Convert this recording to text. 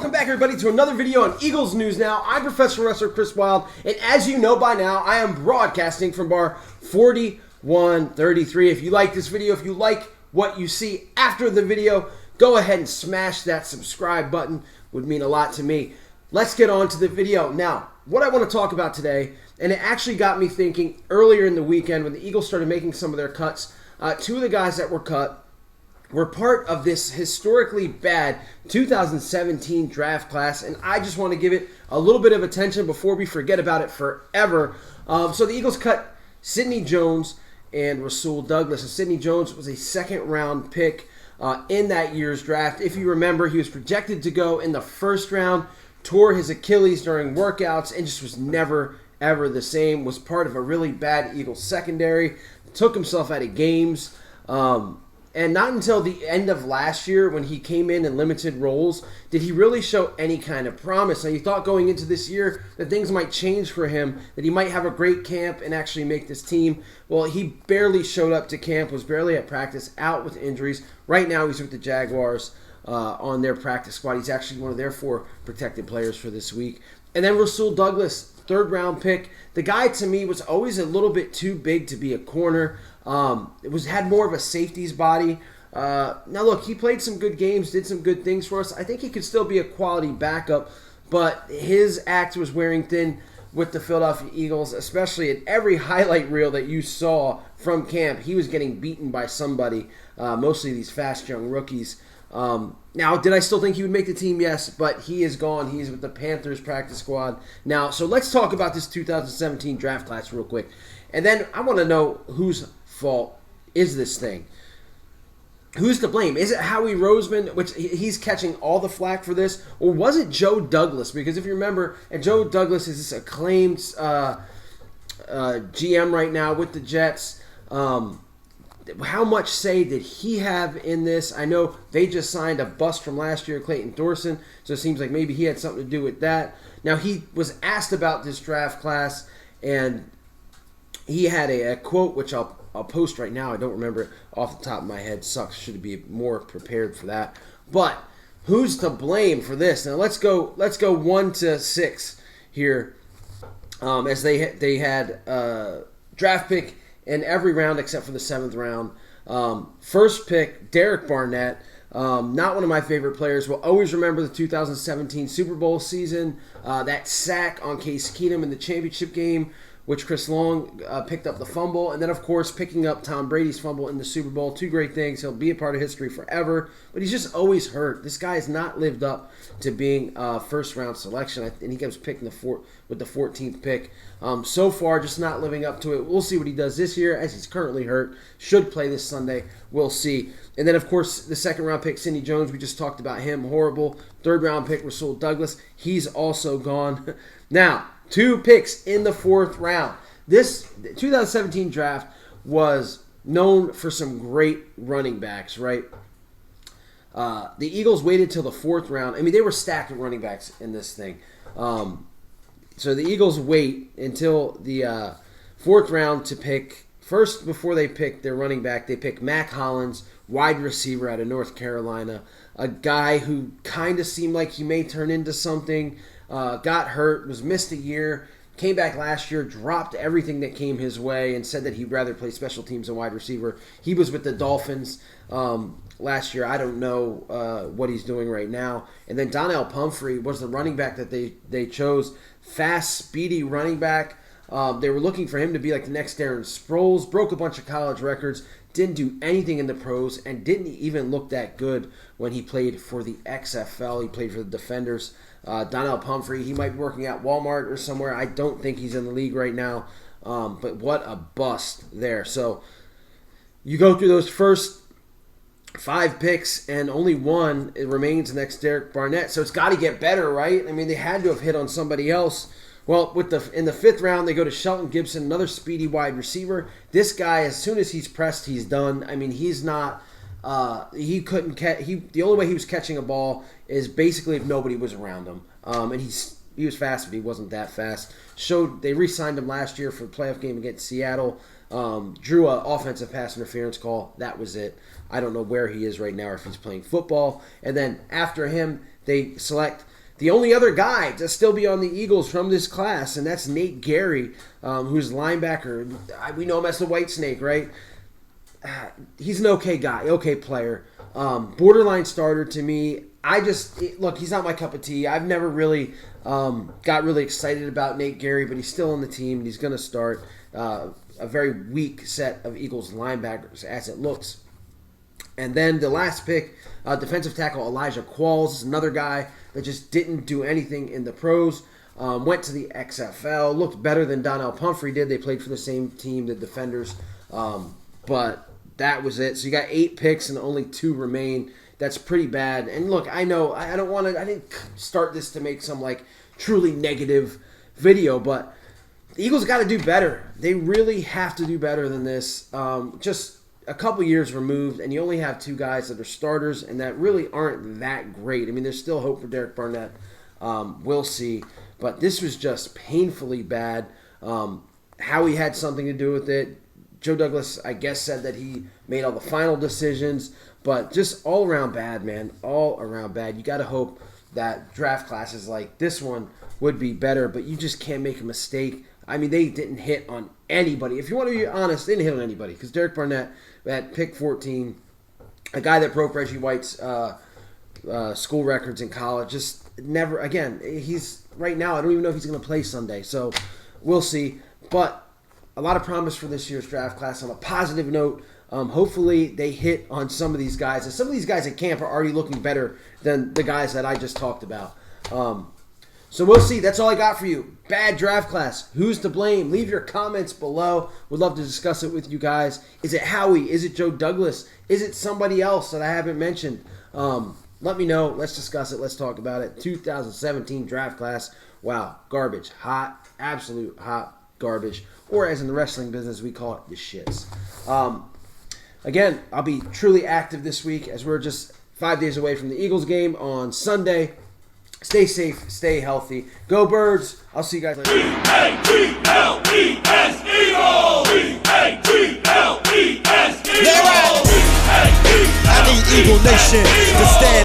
Welcome back, everybody, to another video on Eagles News Now. I'm professional wrestler Chris Wild, and as you know by now, I am broadcasting from bar 4133. If you like this video, if you like what you see after the video, go ahead and smash that subscribe button. Would mean a lot to me. Let's get on to the video. Now, what I want to talk about today, and it actually got me thinking earlier in the weekend when the Eagles started making some of their cuts. Two of the guys that were cut were part of this historically bad 2017 draft class, and I just want to give it a little bit of attention before we forget about it forever. So the Eagles cut Sidney Jones and Rasul Douglas. And Sidney Jones was a second-round pick in that year's draft. If you remember, he was projected to go in the first round, tore his Achilles during workouts, and just was never, ever the same. Was part of a really bad Eagles secondary, took himself out of games. And not until the end of last year, when he came in limited roles, did he really show any kind of promise. Now, you thought going into this year that things might change for him, that he might have a great camp and actually make this team. Well, he barely showed up to camp, was barely at practice, out with injuries. Right now, he's with the Jaguars on their practice squad. He's actually one of their 4 protected players for this week. And then Rasul Douglas, third-round pick. The guy, to me, was always a little bit too big to be a corner. Had more of a safety's body. Now, look, he played some good games, did some good things for us. I think he could still be a quality backup, but his act was wearing thin with the Philadelphia Eagles, especially at every highlight reel that you saw from camp. He was getting beaten by somebody, mostly these fast young rookies. Now, did I still think he would make the team? Yes, but he is gone. He's with the Panthers practice squad now. So let's talk about this 2017 draft class real quick. And then I want to know whose fault is this thing? Who's to blame? Is it Howie Roseman, which he's catching all the flack for this? Or was it Joe Douglas? Because if you remember, and Joe Douglas is this acclaimed GM right now with the Jets. How much say did he have in this? I know they just signed a bust from last year, Clayton Thorson, so it seems like maybe he had something to do with that. Now, he was asked about this draft class, and he had a quote, which I'll post right now. I don't remember it off the top of my head. Sucks. Should be more prepared for that. But who's to blame for this? Now, let's go 1 to 6 here, as they had draft pick in every round except for the 7th round. First pick, Derrick Barnett. Not one of my favorite players. Will always remember the 2017 Super Bowl season. That sack on Case Keenum in the championship game, which Chris Long picked up the fumble. And then, of course, picking up Tom Brady's fumble in the Super Bowl. 2 great things. He'll be a part of history forever. But he's just always hurt. This guy has not lived up to being a first-round selection. And he comes picking with the 14th pick. So far, just not living up to it. We'll see what he does this year, as he's currently hurt. Should play this Sunday. We'll see. And then, of course, the second-round pick, Sidney Jones. We just talked about him. Horrible. Third-round pick, Rasul Douglas. He's also gone. Now, 2 picks in the 4th round. This 2017 draft was known for some great running backs, right? The Eagles waited till the 4th round. I mean, they were stacked with running backs in this thing. So the Eagles wait until the 4th round to pick. First, before they pick their running back, they pick Mack Hollins, wide receiver out of North Carolina. A guy who kind of seemed like he may turn into something. Got hurt, was missed a year, came back last year, dropped everything that came his way, and said that he'd rather play special teams than wide receiver. He was with the Dolphins last year. I don't know what he's doing right now. And then Donnell Pumphrey was the running back that they chose. Fast, speedy running back. They were looking for him to be like the next Darren Sproles. Broke a bunch of college records. Didn't do anything in the pros, and didn't even look that good when he played for the XFL. He played for the Defenders. Donnell Pumphrey, he might be working at Walmart or somewhere. I don't think he's in the league right now. But what a bust there. So you go through those first 5 picks, and only one it remains next Derrick Barnett. So it's got to get better, right? I mean, they had to have hit on somebody else. Well, in the 5th round, they go to Shelton Gibson, another speedy wide receiver. This guy, as soon as he's pressed, he's done. I mean, he's not. He couldn't catch. The only way he was catching a ball is basically if nobody was around him. And he was fast, but he wasn't that fast. They re-signed him last year for a playoff game against Seattle. Drew an offensive pass interference call. That was it. I don't know where he is right now or if he's playing football. And then after him, they select the only other guy to still be on the Eagles from this class, and that's Nate Gary, who's linebacker. We know him as the White Snake, right? He's an okay guy, okay player. Borderline starter to me. Look, he's not my cup of tea. I've never really got really excited about Nate Gary, but he's still on the team, and he's going to start a very weak set of Eagles linebackers as it looks. And then the last pick, defensive tackle Elijah Qualls, is another guy that just didn't do anything in the pros. Went to the XFL, looked better than Donnell Pumphrey did. They played for the same team, the Defenders, but that was it. So you got 8 picks and only 2 remain. That's pretty bad. And look, I know I didn't start this to make some like truly negative video, but the Eagles got to do better. They really have to do better than this. Just a couple years removed, and you only have 2 guys that are starters, and that really aren't that great. I mean, there's still hope for Derrick Barnett. We'll see. But this was just painfully bad. Howie had something to do with it. Joe Douglas, I guess, said that he made all the final decisions, but just all around bad, man. All around bad. You got to hope that draft classes like this one would be better, but you just can't make a mistake. I mean, they didn't hit on anybody. If you want to be honest, they didn't hit on anybody because Derrick Barnett at pick 14, a guy that broke Reggie White's school records in college, just never, again, he's right now, I don't even know if he's going to play Sunday, so we'll see. But a lot of promise for this year's draft class. On a positive note, hopefully they hit on some of these guys. And some of these guys at camp are already looking better than the guys that I just talked about. So we'll see. That's all I got for you. Bad draft class. Who's to blame? Leave your comments below. Would love to discuss it with you guys. Is it Howie? Is it Joe Douglas? Is it somebody else that I haven't mentioned? Let me know. Let's discuss it. Let's talk about it. 2017 draft class. Wow. Garbage. Hot. Absolute hot garbage. Or as in the wrestling business, we call it the shits. Again, I'll be truly active this week as we're just 5 days away from the Eagles game on Sunday. Stay safe, stay healthy. Go Birds. I'll see you guys later. E-A-G-L-E-S Eagles! E-A-G-L-E-S Eagles! I need Eagle Nation to stand